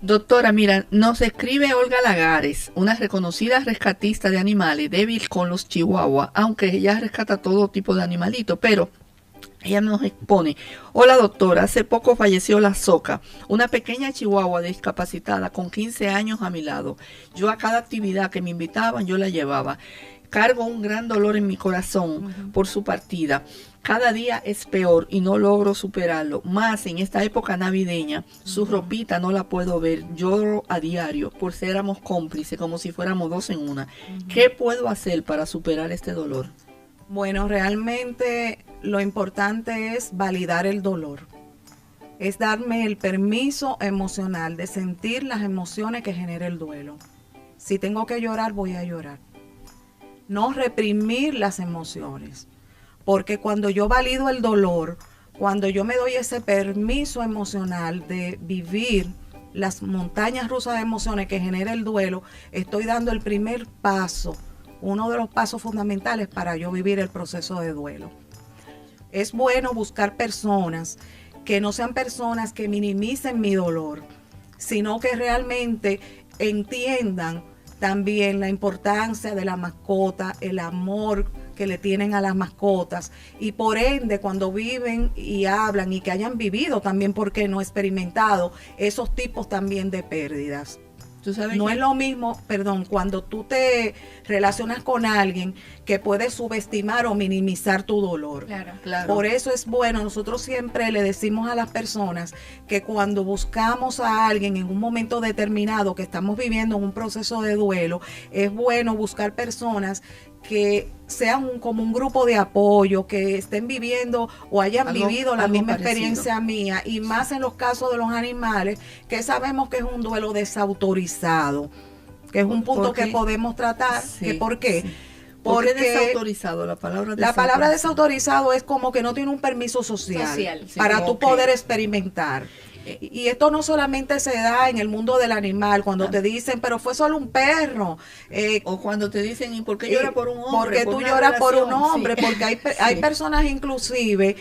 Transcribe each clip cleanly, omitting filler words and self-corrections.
Doctora, mira, nos escribe Olga Lagares, una reconocida rescatista de animales, débil con los chihuahuas, aunque ella rescata todo tipo de animalitos, pero ella nos expone: hola doctora, hace poco falleció la Soca, una pequeña chihuahua discapacitada con 15 años a mi lado. Yo a cada actividad que me invitaban yo la llevaba. Cargo un gran dolor en mi corazón por su partida. Cada día es peor y no logro superarlo. Más en esta época navideña, su ropita no la puedo ver. Lloro a diario por ser éramos cómplices, como si fuéramos dos en una. ¿Qué puedo hacer para superar este dolor? Bueno, realmente lo importante es validar el dolor. Es darme el permiso emocional de sentir las emociones que genera el duelo. Si tengo que llorar, voy a llorar. No reprimir las emociones, porque cuando yo valido el dolor, cuando yo me doy ese permiso emocional de vivir las montañas rusas de emociones que genera el duelo, estoy dando el primer paso, uno de los pasos fundamentales para yo vivir el proceso de duelo. Es bueno buscar personas que no sean personas que minimicen mi dolor, sino que realmente entiendan también la importancia de la mascota, el amor que le tienen a las mascotas, y por ende cuando viven y hablan y que hayan vivido también, porque no experimentado esos tipos también de pérdidas. No es lo mismo, cuando tú te relacionas con alguien que puede subestimar o minimizar tu dolor. Claro. Por eso es bueno, nosotros siempre le decimos a las personas que cuando buscamos a alguien en un momento determinado que estamos viviendo un proceso de duelo, es bueno buscar personas que sean como un grupo de apoyo, que estén viviendo o hayan vivido la misma experiencia mía, y más en los casos de los animales, que sabemos que es un duelo desautorizado, que es un punto que podemos tratar. Sí, ¿por qué? Sí. Porque desautorizado, la palabra desautorizado es como que no tiene un permiso social para tú poder experimentar. Y esto no solamente se da en el mundo del animal, cuando te dicen, pero fue solo un perro. O cuando te dicen, ¿y por qué lloras por un hombre? Porque tú lloras por un hombre, sí. Porque hay personas inclusive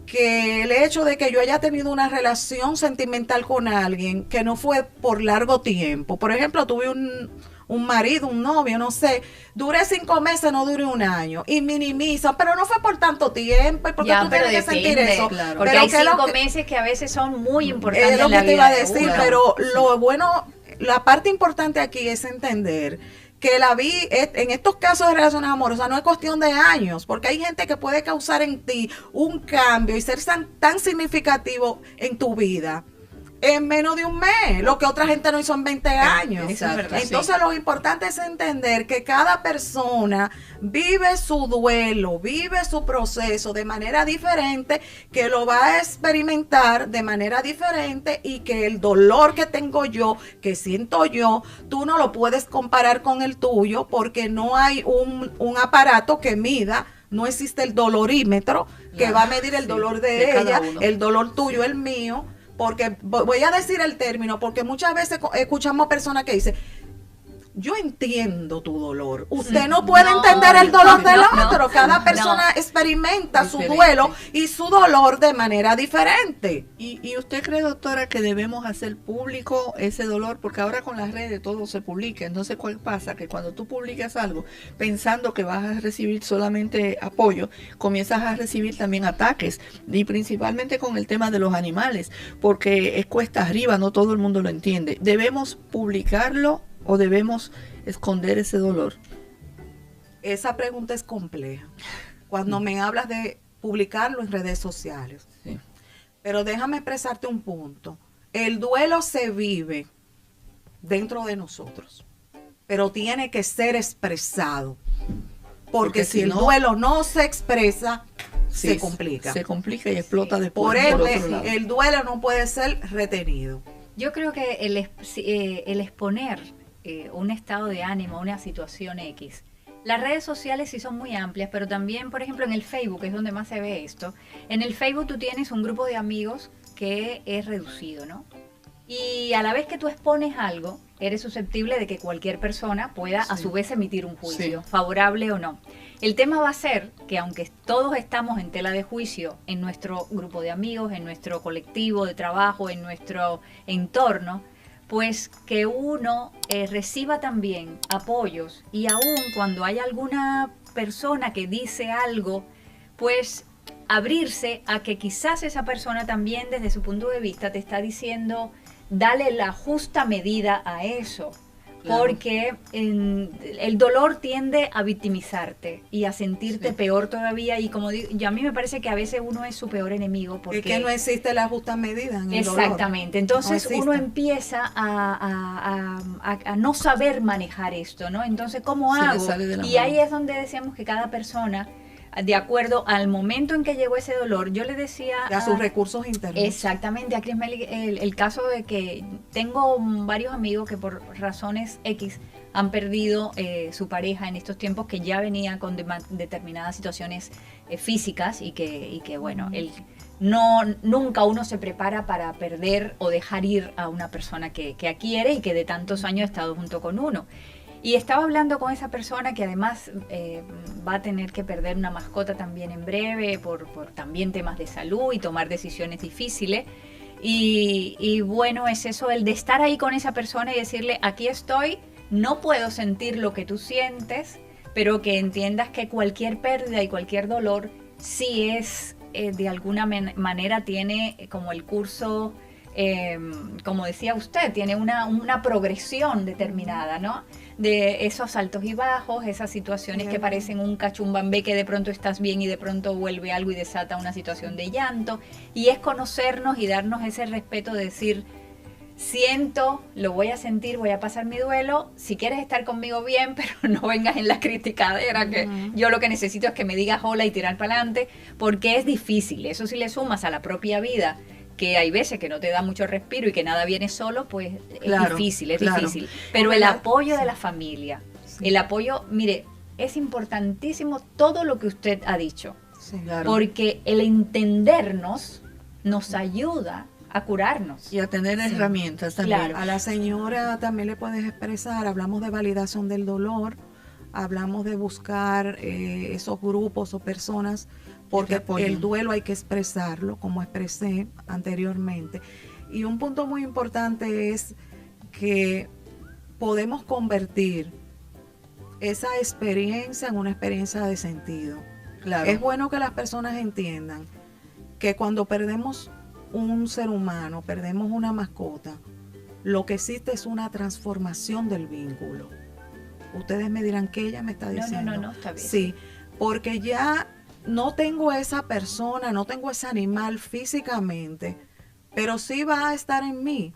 que el hecho de que yo haya tenido una relación sentimental con alguien que no fue por largo tiempo. Por ejemplo, tuve un marido, un novio, no sé, duré 5 meses, no duré 1 año, y minimiza, pero no fue por tanto tiempo, y porque tú tienes que sentir eso. Claro. Porque hay 5 meses que a veces son muy importantes. Es lo que te iba a decir, pero lo bueno, la parte importante aquí es entender que en estos casos de relaciones amorosas no es cuestión de años, porque hay gente que puede causar en ti un cambio y ser tan significativo en tu vida en menos de un mes, lo que otra gente no hizo en 20 años. Exacto, entonces lo importante es entender que cada persona vive su duelo, vive su proceso de manera diferente, que lo va a experimentar de manera diferente, y que el dolor que tengo yo, que siento yo, tú no lo puedes comparar con el tuyo, porque no hay un aparato que mida. No existe el dolorímetro que va a medir el dolor de ella, el dolor tuyo, el mío. Porque voy a decir el término, porque muchas veces escuchamos personas que dicen, yo entiendo tu dolor. Usted no puede entender el dolor del otro. Cada persona experimenta su duelo y su dolor de manera diferente. ¿Y usted cree, doctora, que debemos hacer público ese dolor? Porque ahora con las redes todo se publica. Entonces, ¿cuál pasa? Que cuando tú publicas algo pensando que vas a recibir solamente apoyo, comienzas a recibir también ataques. Y principalmente con el tema de los animales, porque es cuesta arriba, no todo el mundo lo entiende. ¿Debemos publicarlo o debemos esconder ese dolor? Esa pregunta es compleja cuando me hablas de publicarlo en redes sociales. Sí. Pero déjame expresarte un punto. El duelo se vive dentro de nosotros, pero tiene que ser expresado. Porque si el duelo no se expresa, se complica. Se complica y explota después. Por ende, el duelo no puede ser retenido. Yo creo que el exponer un estado de ánimo, una situación X. Las redes sociales sí son muy amplias, pero también, por ejemplo, en el Facebook es donde más se ve esto. En el Facebook tú tienes un grupo de amigos que es reducido, ¿no? Y a la vez que tú expones algo, eres susceptible de que cualquier persona pueda a su vez emitir un juicio, favorable o no. El tema va a ser que aunque todos estamos en tela de juicio en nuestro grupo de amigos, en nuestro colectivo de trabajo, en nuestro entorno, pues que uno reciba también apoyos, y aún cuando hay alguna persona que dice algo, pues abrirse a que quizás esa persona también desde su punto de vista te está diciendo, dale la justa medida a eso. Claro. Porque el dolor tiende a victimizarte y a sentirte peor todavía, y como digo, yo, a mí me parece que a veces uno es su peor enemigo. Porque es que no existe la justa medida en el exactamente, dolor. Entonces no uno empieza a no saber manejar esto, ¿no? Entonces, ¿cómo hago? Y ahí es donde decíamos que cada persona, de acuerdo al momento en que llegó ese dolor, yo le decía a sus recursos internos. Exactamente, a Chris Meli, el caso de que tengo varios amigos que por razones X han perdido su pareja en estos tiempos, que ya venía con determinadas situaciones físicas, y que bueno, nunca uno se prepara para perder o dejar ir a una persona que quiere y que de tantos años ha estado junto con uno. Y estaba hablando con esa persona que además va a tener que perder una mascota también en breve por también temas de salud y tomar decisiones difíciles. Y bueno, es eso, el de estar ahí con esa persona y decirle, aquí estoy, no puedo sentir lo que tú sientes, pero que entiendas que cualquier pérdida y cualquier dolor sí es, de alguna manera tiene como el curso, como decía usted, tiene una progresión determinada, ¿no? De esos altos y bajos, esas situaciones que parecen un cachumbambé, que de pronto estás bien y de pronto vuelve algo y desata una situación de llanto. Y es conocernos y darnos ese respeto de decir, siento, lo voy a sentir, voy a pasar mi duelo, si quieres estar conmigo bien, pero no vengas en la criticadera, que yo lo que necesito es que me digas hola y tirar para adelante, porque es difícil. Eso si le sumas a la propia vida, que hay veces que no te da mucho respiro y que nada viene solo, pues claro, es difícil. Pero el apoyo de la familia, el apoyo, mire, es importantísimo todo lo que usted ha dicho, porque el entendernos nos ayuda a curarnos. Y a tener herramientas también. Claro. A la señora también le puedes expresar, hablamos de validación del dolor, hablamos de buscar esos grupos o personas, porque el duelo hay que expresarlo, como expresé anteriormente. Y un punto muy importante es que podemos convertir esa experiencia en una experiencia de sentido. Claro. Es bueno que las personas entiendan que cuando perdemos un ser humano, perdemos una mascota, lo que existe es una transformación del vínculo. Ustedes me dirán, ¿qué ella me está diciendo? No, está bien. Sí, porque ya no tengo esa persona, no tengo ese animal físicamente, pero sí va a estar en mí.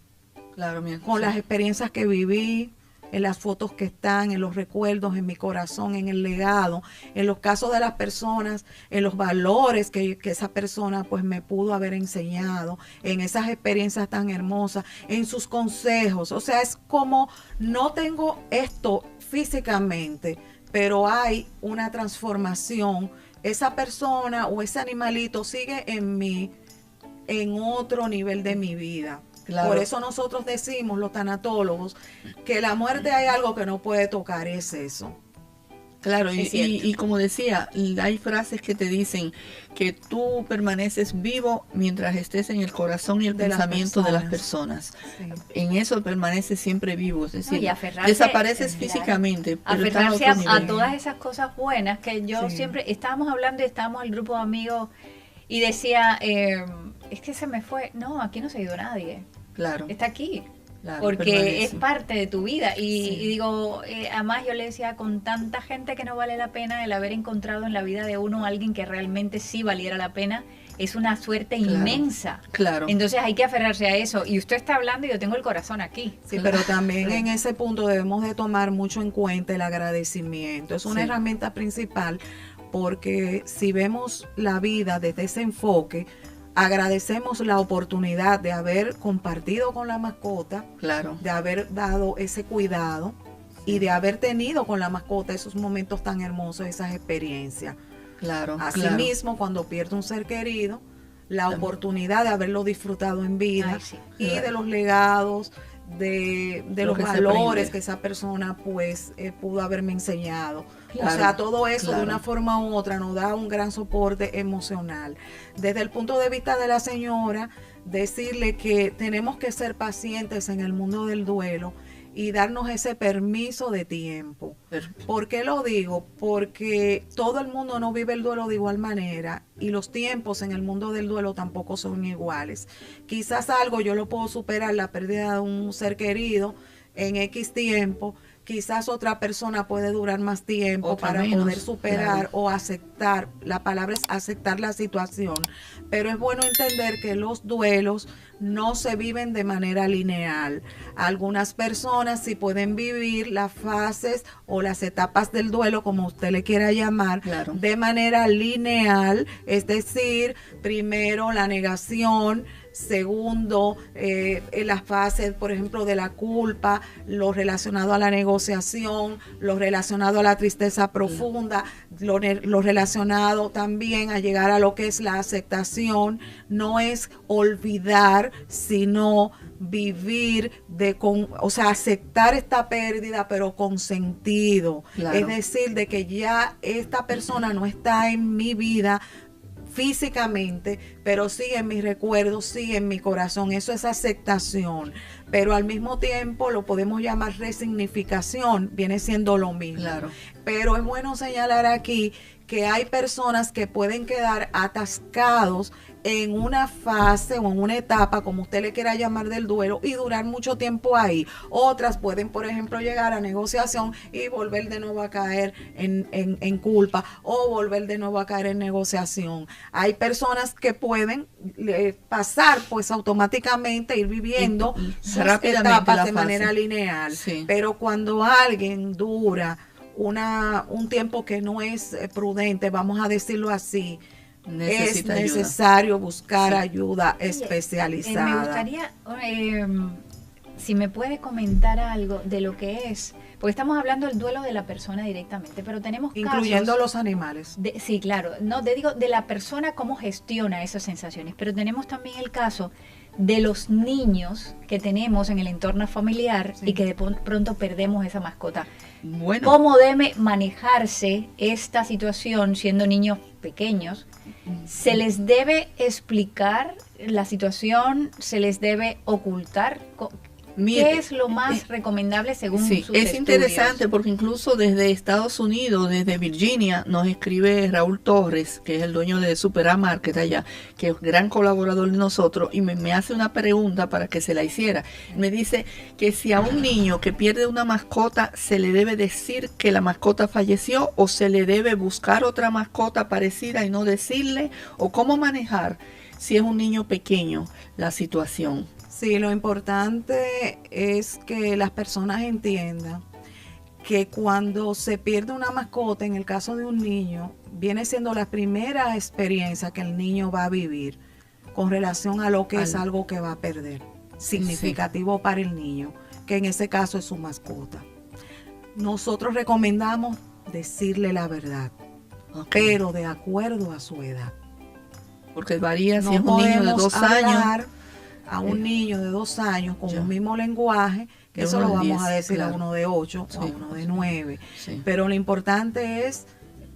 Claro, con las experiencias que viví, en las fotos que están, en los recuerdos, en mi corazón, en el legado, en los casos de las personas, en los valores que esa persona pues me pudo haber enseñado, en esas experiencias tan hermosas, en sus consejos. O sea, es como no tengo esto físicamente, pero hay una transformación. Esa persona o ese animalito sigue en mí, en otro nivel de mi vida. Claro. Por eso nosotros decimos, los tanatólogos, que la muerte hay algo que no puede tocar, es eso. Claro, y como decía, hay frases que te dicen que tú permaneces vivo mientras estés en el corazón y el pensamiento de las personas. Sí. En eso permaneces siempre vivo, es decir, desapareces físicamente. Aferrarse a todas esas cosas buenas que yo siempre, estábamos hablando y estábamos al grupo de amigos y decía, es que se me fue, no, aquí no se ha ido nadie. Claro. Está aquí. Claro, porque es parte de tu vida y digo, además yo le decía, con tanta gente que no vale la pena, el haber encontrado en la vida de uno a alguien que realmente sí valiera la pena, es una suerte inmensa. Claro. Entonces hay que aferrarse a eso. Y usted está hablando y yo tengo el corazón aquí. Sí, pero también en ese punto debemos de tomar mucho en cuenta el agradecimiento. Es una herramienta principal, porque si vemos la vida desde ese enfoque, agradecemos la oportunidad de haber compartido con la mascota, de haber dado ese cuidado y de haber tenido con la mascota esos momentos tan hermosos, esas experiencias. Asimismo, cuando pierde un ser querido, la oportunidad de haberlo disfrutado en vida. Ay, sí. Y de los legados, de Lo los que se valores aprende. que esa persona pues pudo haberme enseñado. Claro, O sea, todo eso claro. de una forma u otra nos da un gran soporte emocional. Desde el punto de vista de la señora, decirle que tenemos que ser pacientes en el mundo del duelo y darnos ese permiso de tiempo. ¿Por qué lo digo? Porque todo el mundo no vive el duelo de igual manera y los tiempos en el mundo del duelo tampoco son iguales. Quizás algo yo lo puedo superar, la pérdida de un ser querido, en X tiempo. Quizás otra persona puede durar más tiempo Otra para menos, poder superar, claro. o aceptar. La palabra es aceptar la situación. Pero es bueno entender que los duelos no se viven de manera lineal. Algunas personas sí pueden vivir las fases o las etapas del duelo, como usted le quiera llamar, Claro. de manera lineal, es decir, primero la negación, segundo, en las fases, por ejemplo, de la culpa, lo relacionado a la negociación, lo relacionado a la tristeza profunda, lo relacionado también a llegar a lo que es la aceptación. No es olvidar, sino vivir o sea, aceptar esta pérdida, pero con sentido. Claro. Es decir, de que ya esta persona no está en mi vida físicamente, pero sí en mis recuerdos, sí en mi corazón. Eso es aceptación, pero al mismo tiempo lo podemos llamar resignificación, viene siendo lo mismo. Claro. Pero es bueno señalar aquí que hay personas que pueden quedar atascados en una fase o en una etapa, como usted le quiera llamar, del duelo y durar mucho tiempo ahí. Otras pueden, por ejemplo, llegar a negociación y volver de nuevo a caer en culpa, o volver de nuevo a caer en negociación. Hay personas que pueden pasar pues automáticamente, ir viviendo sus rápidamente etapas la de fase. manera lineal. Sí. Pero cuando alguien dura un tiempo que no es prudente, vamos a decirlo así, Necesita es ayuda. necesario buscar Sí. ayuda Oye, especializada. me gustaría, si me puede comentar algo de lo que es, porque estamos hablando del duelo de la persona directamente, pero tenemos Incluyendo casos los animales. sí, claro, no, digo de la persona cómo gestiona esas sensaciones, pero tenemos también el caso de los niños que tenemos en el entorno familiar Sí. y que de pronto perdemos esa mascota. Bueno, ¿Cómo debe manejarse esta situación siendo niños pequeños? ¿Se les debe explicar la situación? ¿Se les debe ocultar? mire, ¿Qué es lo más recomendable según sí, sus es estudios? interesante porque incluso desde Estados Unidos, desde Virginia, nos escribe Raúl Torres, que es el dueño de Superamarket allá, que es gran colaborador de nosotros, y me hace una pregunta para que se la hiciera. Me dice que si a un niño que pierde una mascota se le debe decir que la mascota falleció, o se le debe buscar otra mascota parecida y no decirle, o cómo manejar si es un niño pequeño la situación. Sí, lo importante es que las personas entiendan que cuando se pierde una mascota, en el caso de un niño, viene siendo la primera experiencia que el niño va a vivir con relación a lo que es algo que va a perder, significativo para el niño, que en ese caso es su mascota. Nosotros recomendamos decirle la verdad, pero de acuerdo a su edad. Porque varía si No es un niño de podemos 2 años. hablar a un niño de 2 años con Ya. un mismo lenguaje, que De eso uno lo de vamos 10, a decir claro. a uno de 8 o a Sí. uno de 9. Sí. Pero lo importante es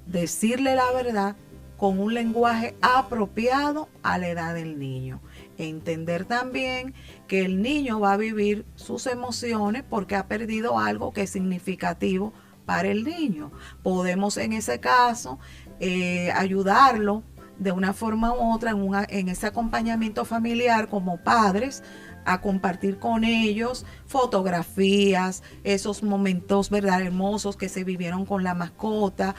decirle la verdad con un lenguaje apropiado a la edad del niño. Entender también que el niño va a vivir sus emociones porque ha perdido algo que es significativo para el niño. Podemos en ese caso ayudarlo de una forma u otra en ese acompañamiento familiar como padres, a compartir con ellos fotografías, esos momentos, ¿verdad?, hermosos que se vivieron con la mascota,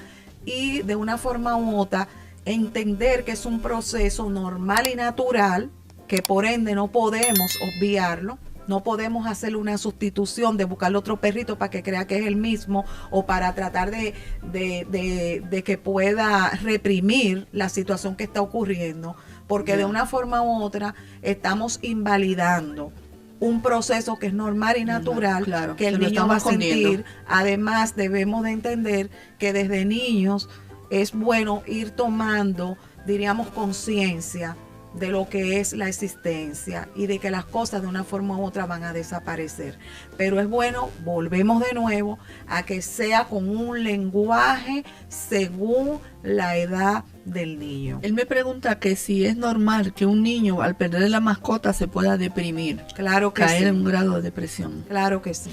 y de una forma u otra entender que es un proceso normal y natural, que por ende no podemos obviarlo. No podemos hacerle una sustitución de buscarle otro perrito para que crea que es el mismo, o para tratar de que pueda reprimir la situación que está ocurriendo, porque de una forma u otra estamos invalidando un proceso que es normal y natural, claro, que el se lo niño va a estamos escondiendo. sentir. Además, debemos de entender que desde niños es bueno ir tomando, diríamos, conciencia de lo que es la existencia y de que las cosas de una forma u otra van a desaparecer. Pero es bueno, volvemos de nuevo, a que sea con un lenguaje según la edad del niño. Él me pregunta que si es normal que un niño al perder la mascota se pueda deprimir, Claro que caer sí. en un grado de depresión. Claro que sí.